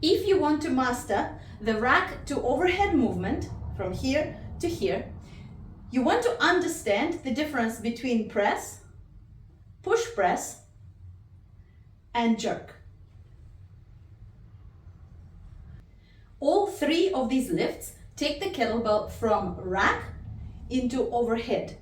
If you want to master the rack to overhead movement from here to here, you want to understand the difference between press, push press, and jerk. All three of these lifts take the kettlebell from rack into overhead,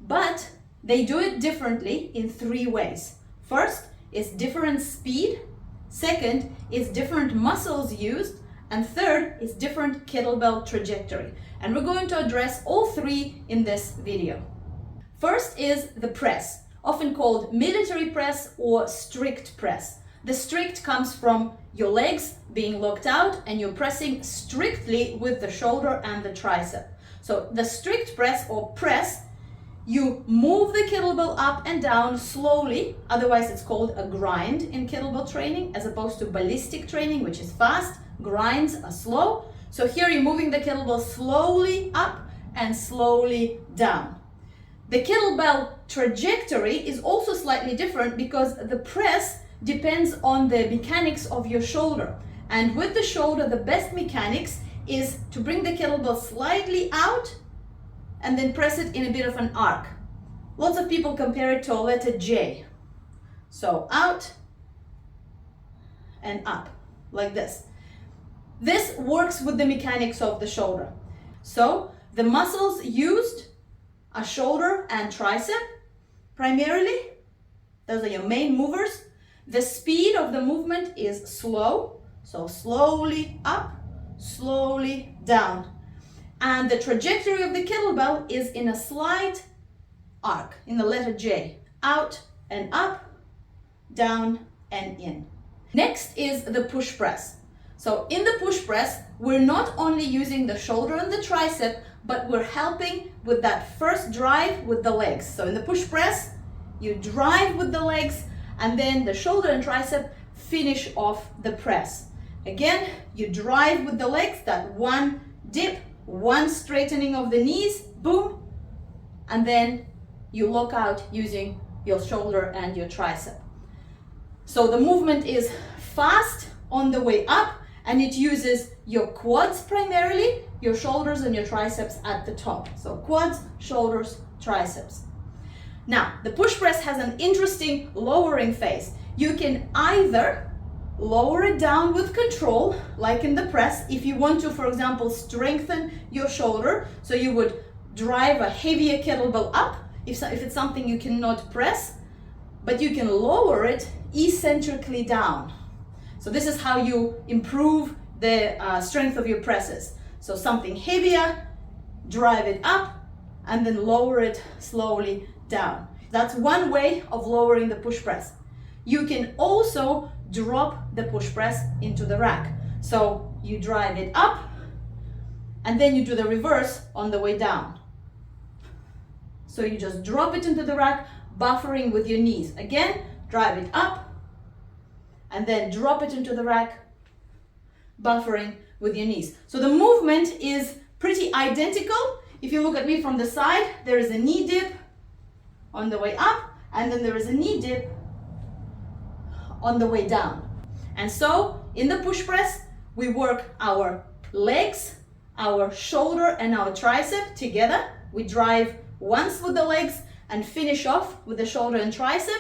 but they do it differently in three ways. First is different speed, second is different muscles used, and third is different kettlebell trajectory. And we're going to address all three in this video. First is the press, often called military press or strict press. The strict comes from your legs being locked out and you're pressing strictly with the shoulder and the tricep. So the strict press or press, you move the kettlebell up and down slowly, otherwise it's called a grind in kettlebell training, as opposed to ballistic training, which is fast. Grinds are slow. So here you're moving the kettlebell slowly up and slowly down. The kettlebell trajectory is also slightly different because the press depends on the mechanics of your shoulder. And with the shoulder, the best mechanics is to bring the kettlebell slightly out and then press it in a bit of an arc. Lots of people compare it to a letter J. So out and up, like this. This works with the mechanics of the shoulder. So the muscles used are shoulder and tricep primarily. Those are your main movers. The speed of the movement is slow. So slowly up, slowly down. And the trajectory of the kettlebell is in a slight arc, in the letter J. Out and up, down and in. Next is the push press. So in the push press, we're not only using the shoulder and the tricep, but we're helping with that first drive with the legs. So in the push press, you drive with the legs, and then the shoulder and tricep finish off the press. Again, you drive with the legs, that one dip, one straightening of the knees, boom, and then you lock out using your shoulder and your tricep. So the movement is fast on the way up, and it uses your quads primarily, your shoulders and your triceps at the top. So quads, shoulders, triceps. Now, the push press has an interesting lowering phase. You can either lower it down with control, like in the press, if you want to, for example, strengthen your shoulder. So you would drive a heavier kettlebell up, if it's something you cannot press, but you can lower it eccentrically down. So this is how you improve the strength of your presses. So something heavier, drive it up, and then lower it slowly down. That's one way of lowering the push press. You can also drop the push press into the rack. So you drive it up, and then you do the reverse on the way down. So you just drop it into the rack, buffering with your knees. Again, drive it up, and then drop it into the rack, buffering with your knees. So the movement is pretty identical. If you look at me from the side, there is a knee dip on the way up, and then there is a knee dip on the way down. And so in the push press, we work our legs, our shoulder, and our tricep together. We drive once with the legs and finish off with the shoulder and tricep.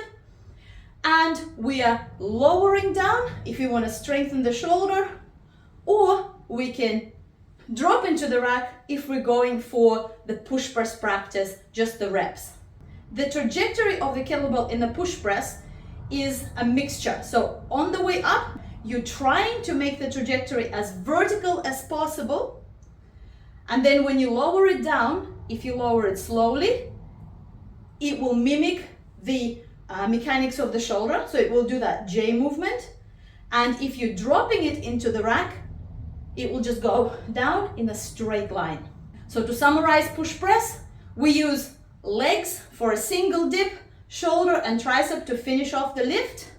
And we are lowering down if you want to strengthen the shoulder, or we can drop into the rack if we're going for the push press practice, just the reps. The trajectory of the kettlebell in the push press is a mixture. So on the way up, you're trying to make the trajectory as vertical as possible. And then when you lower it down, if you lower it slowly, it will mimic the mechanics of the shoulder. So it will do that J movement. And if you're dropping it into the rack, it will just go down in a straight line. So to summarize push press, we use legs for a single dip, shoulder and tricep to finish off the lift.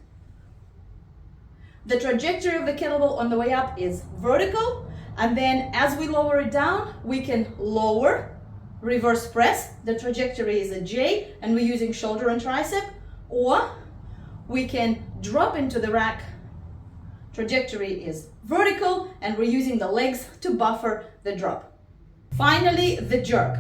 The trajectory of the kettlebell on the way up is vertical, and then as we lower it down, we can lower, reverse press. The trajectory is a J, and we're using shoulder and tricep, or we can drop into the rack. Trajectory is vertical, and we're using the legs to buffer the drop. Finally, the jerk.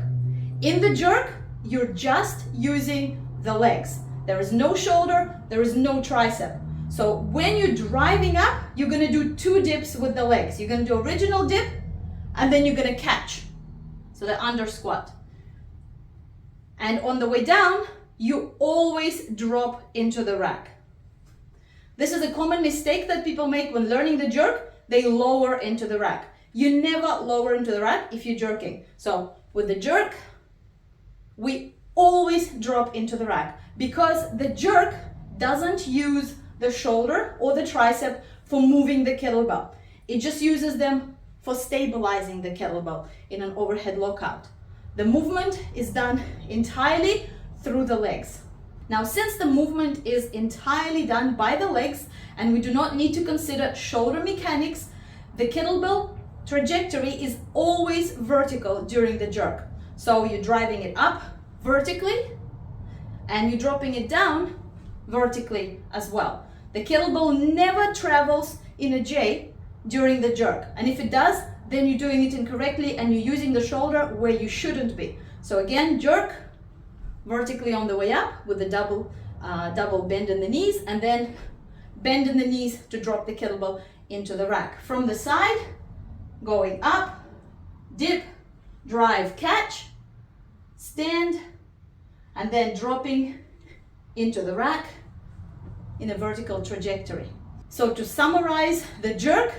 In the jerk, you're just using the legs. There is no shoulder, there is no tricep. So when you're driving up, you're gonna do 2 dips with the legs. You're gonna do original dip, and then you're gonna catch. So the under squat. And on the way down, you always drop into the rack. This is a common mistake that people make when learning the jerk. They lower into the rack. You never lower into the rack if you're jerking. So with the jerk, we always drop into the rack because the jerk doesn't use the shoulder or the tricep for moving the kettlebell. It just uses them for stabilizing the kettlebell in an overhead lockout. The movement is done entirely through the legs. Now, since the movement is entirely done by the legs and we do not need to consider shoulder mechanics, the kettlebell trajectory is always vertical during the jerk. So you're driving it up vertically and you're dropping it down vertically as well. The kettlebell never travels in a J during the jerk. And if it does, then you're doing it incorrectly and you're using the shoulder where you shouldn't be. So again, jerk vertically on the way up with a double bend in the knees, and then bend in the knees to drop the kettlebell into the rack. From the side, going up, dip, drive, catch, stand, and then dropping into the rack in a vertical trajectory. So to summarize the jerk,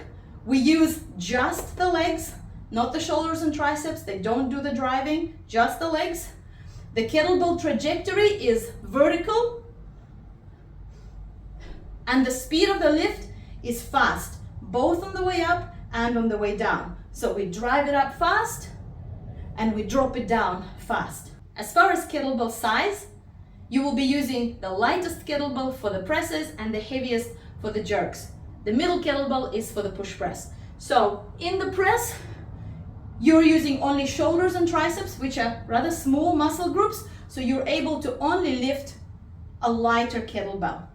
we use just the legs, not the shoulders and triceps. They don't do the driving, just the legs. The kettlebell trajectory is vertical and the speed of the lift is fast, both on the way up and on the way down. So we drive it up fast and we drop it down fast. As far as kettlebell size, you will be using the lightest kettlebell for the presses and the heaviest for the jerks. The middle kettlebell is for the push press. So in the press, you're using only shoulders and triceps, which are rather small muscle groups, so you're able to only lift a lighter kettlebell.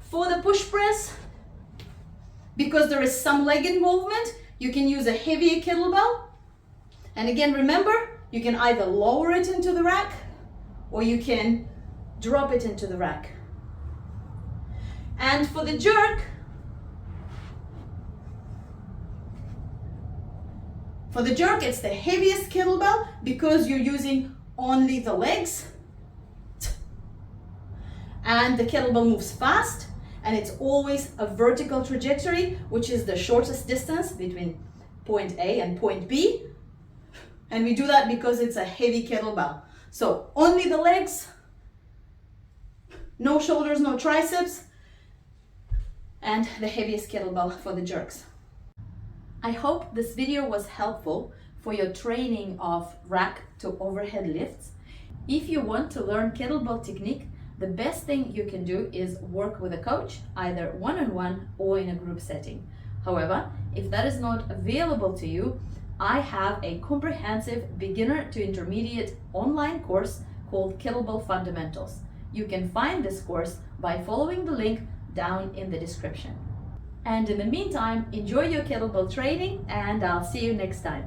For the push press, because there is some leg involvement, you can use a heavier kettlebell. And again, remember, you can either lower it into the rack or you can drop it into the rack. And for the jerk, it's the heaviest kettlebell because you're using only the legs. And the kettlebell moves fast and it's always a vertical trajectory, which is the shortest distance between point A and point B. And we do that because it's a heavy kettlebell. So only the legs, no shoulders, no triceps, and the heaviest kettlebell for the jerks. I hope this video was helpful for your training of rack to overhead lifts. If you want to learn kettlebell technique, the best thing you can do is work with a coach, either one-on-one or in a group setting. However, if that is not available to you, I have a comprehensive beginner to intermediate online course called Kettlebell Fundamentals. You can find this course by following the link down in the description. And in the meantime, enjoy your kettlebell training and I'll see you next time.